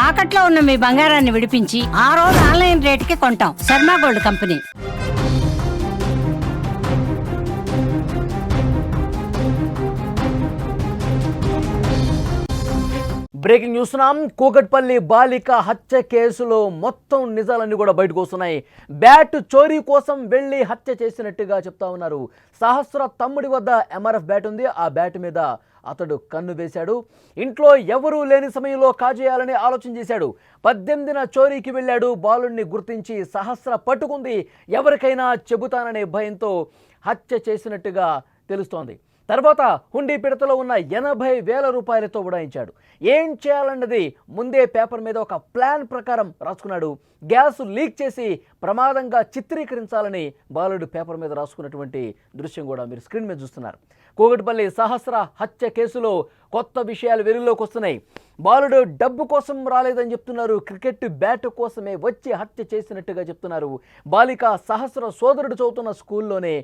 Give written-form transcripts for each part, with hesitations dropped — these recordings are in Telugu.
తాకట్లో ఉన్న మీ బంగారాన్ని విడిపించి ఆ రోజు ఆన్లైన్ రేటుకి కొంటాం. Sharma gold company. బ్రేకింగ్ చూస్తున్నాం. కూకట్పల్లి బాలిక హత్య కేసులో మొత్తం నిజాలన్నీ కూడా బయటకు వస్తున్నాయి. బ్యాట్ చోరీ కోసం వెళ్ళి హత్య చేసినట్టుగా చెప్తా ఉన్నారు. సహస్ర తమ్ముడి వద్ద ఎంఆర్ఎఫ్ బ్యాట్ ఉంది. ఆ బ్యాట్ మీద అతడు కన్ను వేశాడు. ఇంట్లో ఎవరూ లేని సమయంలో కాజేయాలని ఆలోచన చేశాడు. 18న చోరీకి వెళ్ళాడు. బాలుడిని గుర్తించి సహస్ర పట్టుకుంది. ఎవరికైనా చెబుతాననే భయంతో హత్య చేసినట్టుగా తెలుస్తోంది. తర్వాత హుండీ పిడతలో ఉన్న 80,000 రూపాయలతో ఉడాయించాడు. ఏం చేయాలన్నది ముందే పేపర్ మీద ఒక ప్లాన్ ప్రకారం రాసుకున్నాడు. గ్యాస్ లీక్ చేసి ప్రమాదంగా చిత్రీకరించాలని బాలుడు పేపర్ మీద రాసుకున్నటువంటి దృశ్యం కూడా మీరు స్క్రీన్ మీద చూస్తున్నారు. కూకట్పల్లి సహస్ర హత్య కేసులో కొత్త విషయాలు వెలుగులోకి వస్తున్నాయి. బాలుడు డబ్బు కోసం రాలేదని చెప్తున్నారు. క్రికెట్ బ్యాట్ కోసమే వచ్చి హత్య చేసినట్టుగా చెప్తున్నారు. బాలిక సహస్ర సోదరుడు చదువుతున్న స్కూల్లోనే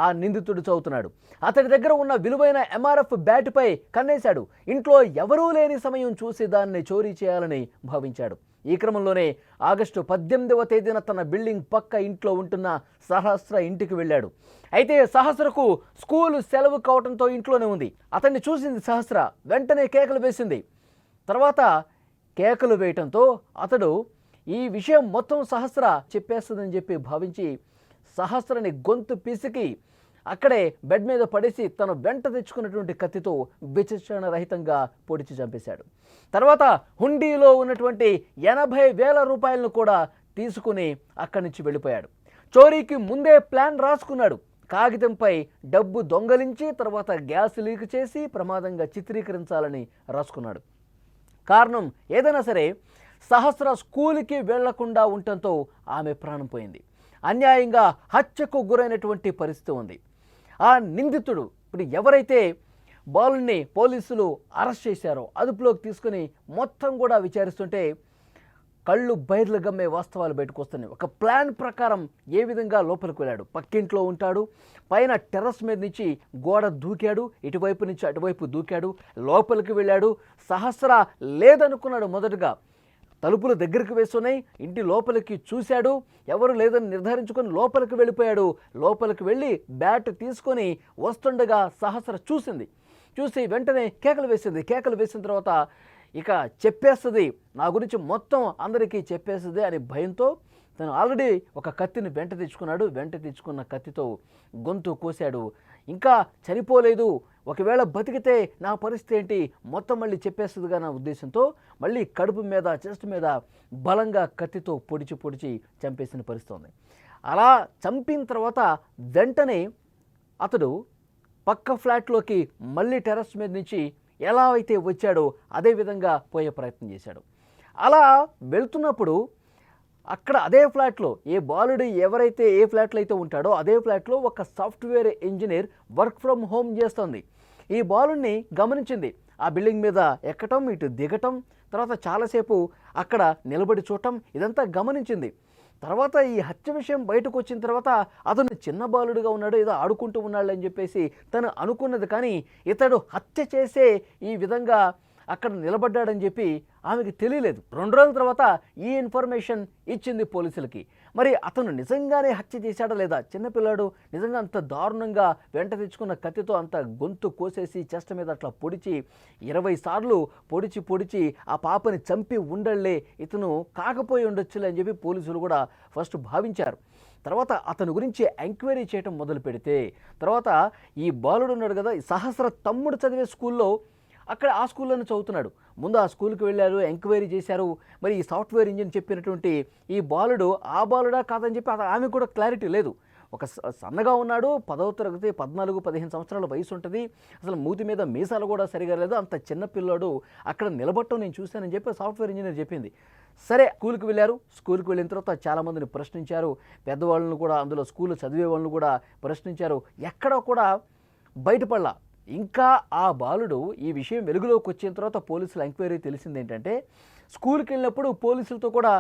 ఆ నిందితుడు చదువుతున్నాడు. అతడి దగ్గర ఉన్న విలువైన ఎంఆర్ఎఫ్ బ్యాటుపై కన్నేశాడు. ఇంట్లో ఎవరూ లేని సమయం చూసి దాన్ని చోరీ చేయాలని భావించాడు. ఈ క్రమంలోనే ఆగస్టు 18వ తేదీన తన బిల్డింగ్ పక్క ఇంట్లో ఉంటున్న సహస్ర ఇంటికి వెళ్ళాడు. అయితే సహస్రకు స్కూలు సెలవు కావడంతో ఇంట్లోనే ఉంది. అతన్ని చూసింది సహస్ర. వెంటనే కేకలు వేసింది. తర్వాత కేకలు వేయటంతో అతడు ఈ విషయం మొత్తం సహస్ర చెప్పేస్తుందని చెప్పి భావించి సహస్రని గొంతు పిసికి అక్కడే బెడ్ మీద పడేసి తను వెంట తెచ్చుకున్నటువంటి కత్తితో విచక్షణ రహితంగా పొడిచి చంపేశాడు. తర్వాత హుండీలో ఉన్నటువంటి 80,000 రూపాయలను కూడా తీసుకుని అక్కడి నుంచి వెళ్ళిపోయాడు. చోరీకి ముందే ప్లాన్ రాసుకున్నాడు. కాగితంపై డబ్బు దొంగలించి తర్వాత గ్యాస్ లీక్ చేసి ప్రమాదంగా చిత్రీకరించాలని రాసుకున్నాడు. కారణం ఏదైనా సరే సహస్ర స్కూల్కి వెళ్లకుండా ఉండటంతో ఆమె ప్రాణం పోయింది. అన్యాయంగా హత్యకు గురైనటువంటి పరిస్థితి ఉంది. ఆ నిందితుడు ఇప్పుడు ఎవరైతే బాలుని పోలీసులు అరెస్ట్ చేశారో అదుపులోకి తీసుకుని మొత్తం కూడా విచారిస్తుంటే కళ్ళు బయర్లు గమ్మే వాస్తవాలు బయటకు వస్తున్నాయి. ఒక ప్లాన్ ప్రకారం ఏ విధంగా లోపలికి వెళ్ళాడు. పక్కింట్లో ఉంటాడు. పైన టెర్రస్ మీద నుంచి గోడ దూకాడు. ఇటువైపు నుంచి అటువైపు దూకాడు. లోపలికి వెళ్ళాడు. సహస్ర లేదనుకున్నాడు. మొదటగా తలుపులు దగ్గరికి వేస్తున్నాయి. ఇంటి లోపలికి చూశాడు. ఎవరు లేదని నిర్ధారించుకొని లోపలికి వెళ్ళిపోయాడు. లోపలికి వెళ్ళి బ్యాట్ తీసుకొని వస్తుండగా సహస్ర చూసి వెంటనే కేకలు వేసింది. కేకలు వేసిన తర్వాత ఇక చెప్పేస్తుంది, నా గురించి మొత్తం అందరికీ చెప్పేస్తుంది అని భయంతో తను ఆల్రెడీ ఒక కత్తిని వెంట తెచ్చుకున్నాడు. వెంట తెచ్చుకున్న కత్తితో గొంతు కోశాడు. ఇంకా చనిపోలేదు, ఒకవేళ బతికితే నా పరిస్థితి ఏంటి, మొత్తం మళ్ళీ చెప్పేస్తుందిగా నా ఉద్దేశంతో మళ్ళీ కడుపు మీద చెస్ట్ మీద బలంగా కత్తితో పొడిచి చంపేసిన పరిస్థితి ఉంది. అలా చంపిన తర్వాత వెంటనే అతడు పక్క ఫ్లాట్లోకి మళ్ళీ టెర్రస్ మీద నుంచి ఎలా అయితే వచ్చాడో అదే విధంగా పోయే ప్రయత్నం చేశాడు. అలా వెళ్తున్నప్పుడు అక్కడ అదే ఫ్లాట్లో ఏ బాలుడు ఎవరైతే ఏ ఫ్లాట్లో అయితే ఉంటాడో అదే ఫ్లాట్లో ఒక software engineer work from home చేస్తుంది. ఈ బాలుడిని గమనించింది. ఆ బిల్డింగ్ మీద ఎక్కటం, ఇటు దిగటం, తర్వాత చాలాసేపు అక్కడ నిలబడి చూడటం, ఇదంతా గమనించింది. తర్వాత ఈ హత్య విషయం బయటకు వచ్చిన తర్వాత అతను చిన్న బాలుడుగా ఉన్నాడు, ఏదో ఆడుకుంటూ ఉన్నాడు అని చెప్పేసి తను అనుకున్నది. కానీ ఇతడు హత్య చేసే ఈ విధంగా అక్కడ నిలబడ్డాడని చెప్పి ఆమెకి తెలియలేదు. 2 రోజుల తర్వాత ఈ ఇన్ఫర్మేషన్ ఇచ్చింది పోలీసులకి. మరి అతను నిజంగానే హత్య చేశాడా లేదా? చిన్నపిల్లాడు నిజంగా అంత దారుణంగా వెంట తెచ్చుకున్న కత్తితో అంత గొంతు కోసేసి చెస్ట్ మీద అట్లా పొడిచి 20 సార్లు పొడిచి ఆ పాపని చంపి ఉండలే, ఇతను కాకపోయి ఉండొచ్చులే అని చెప్పి పోలీసులు కూడా ఫస్ట్ భావించారు. తర్వాత అతని గురించి ఎంక్వైరీ చేయడం మొదలు పెడితే తర్వాత ఈ బాలుడు ఉన్నాడు కదా, సహస్ర తమ్ముడు చదివే స్కూల్లో అక్కడ ఆ స్కూల్లోనే చదువుతున్నాడు. ముందు ఆ స్కూల్కి వెళ్ళారు, ఎంక్వైరీ చేశారు. మరి ఈ సాఫ్ట్వేర్ ఇంజిన్ చెప్పినటువంటి ఈ బాలుడు ఆ బాలుడా కాదని చెప్పి ఆమె కూడా క్లారిటీ లేదు. ఒక సన్నగా ఉన్నాడు, 10వ తరగతి, 14-15 సంవత్సరాల వయసు ఉంటుంది. అసలు మూతి మీద మీసాలు కూడా సరిగా లేదు. అంత చిన్న పిల్లాడు అక్కడ నిలబట్టం నేను చూశానని చెప్పి సాఫ్ట్వేర్ ఇంజనీర్ చెప్పింది. సరే స్కూల్కి వెళ్ళారు. స్కూల్కి వెళ్ళిన తర్వాత చాలామందిని ప్రశ్నించారు. పెద్దవాళ్ళను కూడా, అందులో స్కూల్ చదివే వాళ్ళను కూడా ప్రశ్నించారు. ఎక్కడా కూడా బయటపడలా. ఇంకా ఆ బాలుడు ఈ విషయం వెలుగులోకి వచ్చిన తర్వాత పోలీసుల ఎంక్వైరీ తెలిసింది ఏంటంటే, స్కూల్కి వెళ్ళినప్పుడు పోలీసులతో కూడా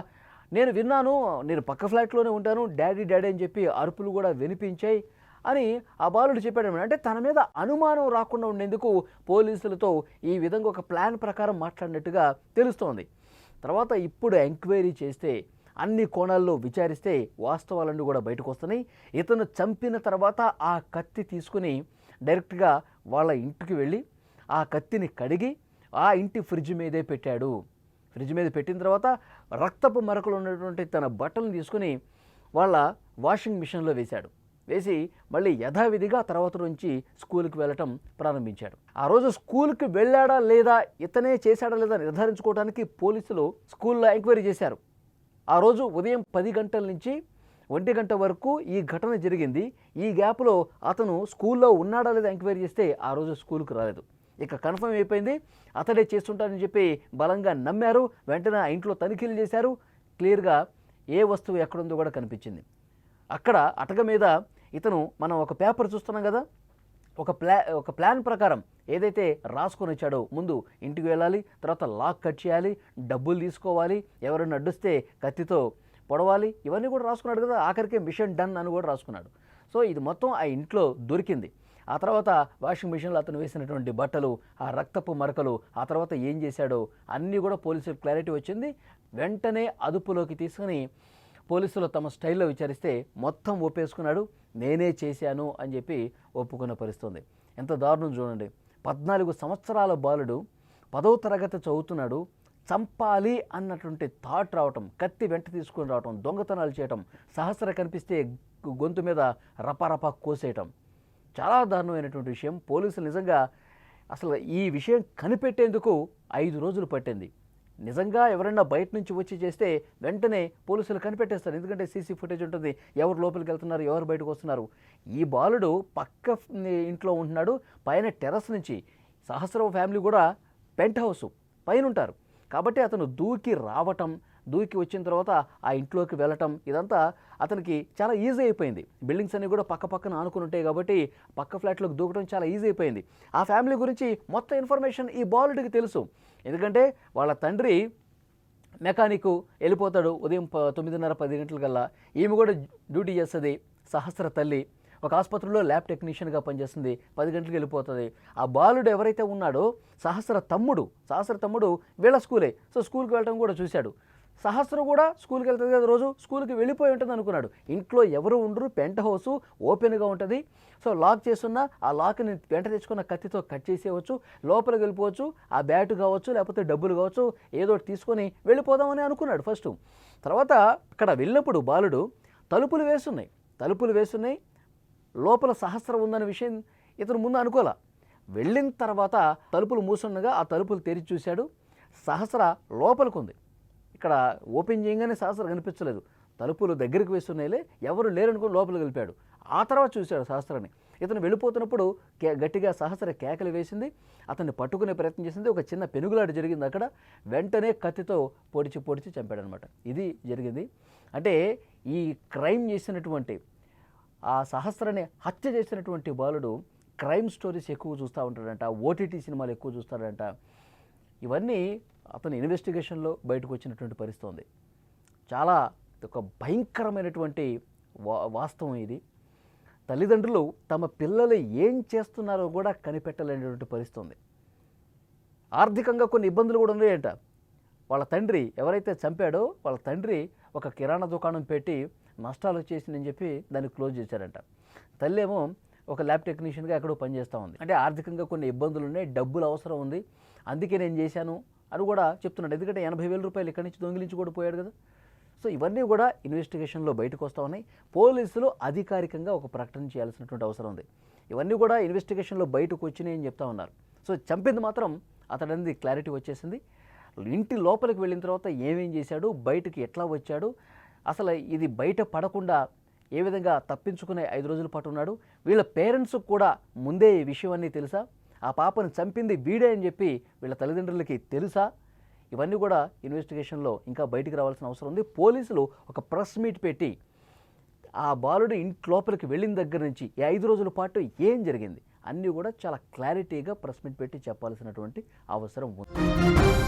నేను విన్నాను, నేను పక్క ఫ్లాట్లోనే ఉంటాను, డాడీ అని చెప్పి అరుపులు కూడా వినిపించాయి అని ఆ బాలుడు చెప్పాడు. అంటే తన మీద అనుమానం రాకుండా ఉండేందుకు పోలీసులతో ఈ విధంగా ఒక ప్లాన్ ప్రకారం మాట్లాడినట్టుగా తెలుస్తోంది. తర్వాత ఇప్పుడు ఎంక్వైరీ చేస్తే అన్ని కోణాల్లో విచారిస్తే వాస్తవాలన్నీ కూడా బయటకు వస్తున్నాయి. ఇతను చంపిన తర్వాత ఆ కత్తి తీసుకుని డైరెక్ట్గా వాళ్ళ ఇంటికి వెళ్ళి ఆ కత్తిని కడిగి ఆ ఇంటి ఫ్రిడ్జ్ మీదే పెట్టాడు. ఫ్రిడ్జ్ మీద పెట్టిన తర్వాత రక్తపు మరకలు ఉన్నటువంటి తన బట్టలను తీసుకుని వాళ్ళ వాషింగ్ మిషన్లో వేశాడు. వేసి మళ్ళీ యథావిధిగా తర్వాత నుంచి స్కూల్కి వెళ్ళటం ప్రారంభించాడు. ఆ రోజు స్కూల్కి వెళ్ళాడా లేదా, ఇతనే చేశాడా లేదా నిర్ధారించుకోవడానికి పోలీసులు స్కూల్లో ఎంక్వైరీ చేశారు. ఆ రోజు ఉదయం 10 గంటల నుంచి 1 గంట వరకు ఈ ఘటన జరిగింది. ఈ గ్యాప్లో అతను స్కూల్లో ఉన్నాడా లేదా ఎంక్వైరీ చేస్తే ఆ రోజు స్కూల్కి రాలేదు. ఇక కన్ఫర్మ్ అయిపోయింది, అతడే చేస్తుంటాడని చెప్పి బలంగా నమ్మారు. వెంటనే ఆ ఇంట్లో తనిఖీలు చేశారు. క్లియర్గా ఏ వస్తువు ఎక్కడుందో కూడా కనిపించింది. అక్కడ అటక మీద ఇతను మనం ఒక పేపర్ చూస్తున్నాం కదా, ఒక ప్లాన్ ప్రకారం ఏదైతే రాసుకొని వచ్చాడో, ముందు ఇంటికి వెళ్ళాలి, తర్వాత లాక్ కట్ చేయాలి, డబ్బులు తీసుకోవాలి, ఎవరైనా అడ్డుస్తే కత్తితో పొడవాలి, ఇవన్నీ కూడా రాసుకున్నాడు కదా. ఆఖరికి మిషన్ డన్ అని కూడా రాసుకున్నాడు. సో ఇది మొత్తం ఆ ఇంట్లో దొరికింది. ఆ తర్వాత వాషింగ్ మిషన్లో అతను వేసినటువంటి బట్టలు, ఆ రక్తపు మరకలు, ఆ తర్వాత ఏం చేశాడో అన్నీ కూడా పోలీసులకు క్లారిటీ వచ్చింది. వెంటనే అదుపులోకి తీసుకుని పోలీసులు తమ స్టైల్లో విచారిస్తే మొత్తం ఒప్పేసుకున్నాడు. నేనే చేశాను అని చెప్పి ఒప్పుకున్న పరిస్థితుంది. ఎంత దారుణం చూడండి. 14 సంవత్సరాల బాలుడు 10వ తరగతి చదువుతున్నాడు. చంపాలి అన్నటువంటి థాట్ రావటం, కత్తి వెంట తీసుకుని రావటం, దొంగతనాలు చేయటం, సహస్ర కనిపిస్తే గొంతు మీద రపారపా కోసేయటం, చాలా దారుణమైనటువంటి విషయం. పోలీసులు నిజంగా అసలు ఈ విషయం కనిపెట్టేందుకు 5 రోజులు పట్టింది. నిజంగా ఎవరైనా బయట నుంచి వచ్చి చేస్తే వెంటనే పోలీసులు కనిపెట్టేస్తారు. ఎందుకంటే సీసీ ఫుటేజ్ ఉంటుంది, ఎవరు లోపలికి వెళ్తున్నారు, ఎవరు బయటకు వస్తున్నారు. ఈ బాలుడు పక్క ఇంట్లో ఉంటున్నాడు, పైన టెర్రస్ నుంచి. సహస్ర ఫ్యామిలీ కూడా పెంట్ హౌస్ పైన ఉంటారు కాబట్టి అతను దూకి రావటం, దూకి వచ్చిన తర్వాత ఆ ఇంట్లోకి వెళ్ళటం, ఇదంతా అతనికి చాలా ఈజీ అయిపోయింది. బిల్డింగ్స్ అన్నీ కూడా పక్క పక్కన ఆనుకుని ఉంటాయి కాబట్టి పక్క ఫ్లాట్లోకి దూకడం చాలా ఈజీ అయిపోయింది. ఆ ఫ్యామిలీ గురించి మొత్తం ఇన్ఫర్మేషన్ ఈ బాలుడికి తెలుసు. ఎందుకంటే వాళ్ళ తండ్రి మెకానిక్, వెళ్ళిపోతాడు ఉదయం 9:30-10 గంటలకల్లా. ఈమె కూడా డ్యూటీ చేస్తుంది. సహస్ర తల్లి ఒక ఆసుపత్రిలో ల్యాబ్ టెక్నీషియన్గా పనిచేస్తుంది, 10 గంటలకు వెళ్ళిపోతుంది. ఆ బాలుడు ఎవరైతే ఉన్నాడో సహస్ర తమ్ముడు వీళ్ళ స్కూలే. సో స్కూల్కి వెళ్ళడం కూడా చూశాడు. సహస్ర కూడా స్కూల్కి వెళ్తుంది కదా, రోజు స్కూల్కి వెళ్ళిపోయి ఉంటుంది అనుకున్నాడు. ఇంట్లో ఎవరు ఉండరు, పెంట్ హౌస్ ఓపెన్గా ఉంటుంది. సో లాక్ చేస్తున్న ఆ లాక్ని వెంట తెచ్చుకున్న కత్తితో కట్ చేసేయవచ్చు, లోపలికి వెళ్ళిపోవచ్చు, ఆ బ్యాట్ కావచ్చు లేకపోతే డబ్బులు కావచ్చు, ఏదో తీసుకొని వెళ్ళిపోదామని అనుకున్నాడు ఫస్ట్. తర్వాత అక్కడ వెళ్ళినప్పుడు బాలుడు తలుపులు వేస్తున్నాయి, లోపల సహస్ర ఉందనే విషయం ఇతను ముందు అనుకోలే. వెళ్ళిన తర్వాత తలుపులు మూసుండగా ఆ తలుపులు తెరిచి చూశాడు. సహస్ర లోపలికి ఉంది. ఇక్కడ ఓపెన్ చేయగానే సహస్ర కనిపించలేదు. తలుపులు దగ్గరికి వేస్తున్నాయిలే, ఎవరు లేరనుకుని లోపలికి వెళ్ళిపోయాడు. ఆ తర్వాత చూశాడు సహస్రని. ఇతను వెళ్ళిపోతున్నప్పుడు గట్టిగా సహస్ర కేకలు వేసింది, అతన్ని పట్టుకునే ప్రయత్నం చేసింది. ఒక చిన్న పెనుగులాట జరిగింది అక్కడ. వెంటనే కత్తితో పొడిచి చంపాడనమాట. ఇది జరిగింది. అంటే ఈ క్రైమ్ చేసినటువంటి, ఆ సహస్రని హత్య చేసినటువంటి బాలుడు క్రైమ్ స్టోరీస్ ఎక్కువ చూస్తూ ఉంటాడంట, ఓటీటీ సినిమాలు ఎక్కువ చూస్తాడంట. ఇవన్నీ అతని ఇన్వెస్టిగేషన్లో బయటకు వచ్చినటువంటి పరిస్థితి ఉంది. చాలా ఒక భయంకరమైనటువంటి వాస్తవం ఇది. తల్లిదండ్రులు తమ పిల్లలు ఏం చేస్తున్నారో కూడా కనిపెట్టలేనటువంటి పరిస్థితి ఉంది. ఆర్థికంగా కొన్ని ఇబ్బందులు కూడా ఉన్నాయంట. వాళ్ళ తండ్రి ఎవరైతే చంపాడో వాళ్ళ తండ్రి ఒక కిరాణా దుకాణం పెట్టి నష్టాలు వచ్చేసిందని చెప్పి దాన్ని క్లోజ్ చేశారంట. తల్లి ఏమో ఒక ల్యాబ్ టెక్నీషియన్గా ఎక్కడో పనిచేస్తూ ఉంది. అంటే ఆర్థికంగా కొన్ని ఇబ్బందులు ఉన్నాయి, డబ్బులు అవసరం ఉంది, అందుకే నేను చేశాను అని కూడా చెప్తున్నాడు. ఎందుకంటే 80,000 రూపాయలు ఇక్కడి నుంచి దొంగిలించి కూడా పోయాడు కదా. సో ఇవన్నీ కూడా ఇన్వెస్టిగేషన్లో బయటకు వస్తూ ఉన్నాయి. పోలీసులు అధికారికంగా ఒక ప్రకటన చేయాల్సినటువంటి అవసరం ఉంది. ఇవన్నీ కూడా ఇన్వెస్టిగేషన్లో బయటకు వచ్చినాయి అని చెప్తా ఉన్నారు. సో చంపింది మాత్రం అతడనేది క్లారిటీ వచ్చేసింది. ఇంటి లోపలికి వెళ్ళిన తర్వాత ఏమేం చేశాడు, బయటకు ఎట్లా వచ్చాడు, అసలు ఇది బయట పడకుండా ఏ విధంగా తప్పించుకునే 5 రోజుల పాటు ఉన్నాడు. వీళ్ళ పేరెంట్స్కి కూడా ముందే ఈ విషయం అన్నీ తెలుసా, ఆ పాపను చంపింది వీడే అని చెప్పి వీళ్ళ తల్లిదండ్రులకి తెలుసా, ఇవన్నీ కూడా ఇన్వెస్టిగేషన్లో ఇంకా బయటికి రావాల్సిన అవసరం ఉంది. పోలీసులు ఒక ప్రెస్ మీట్ పెట్టి ఆ బాలుడు ఇంటి లోపలికి వెళ్ళిన దగ్గర నుంచి ఈ 5 రోజుల పాటు ఏం జరిగింది అన్నీ కూడా చాలా క్లారిటీగా ప్రెస్ మీట్ పెట్టి చెప్పాల్సినటువంటి అవసరం ఉంది.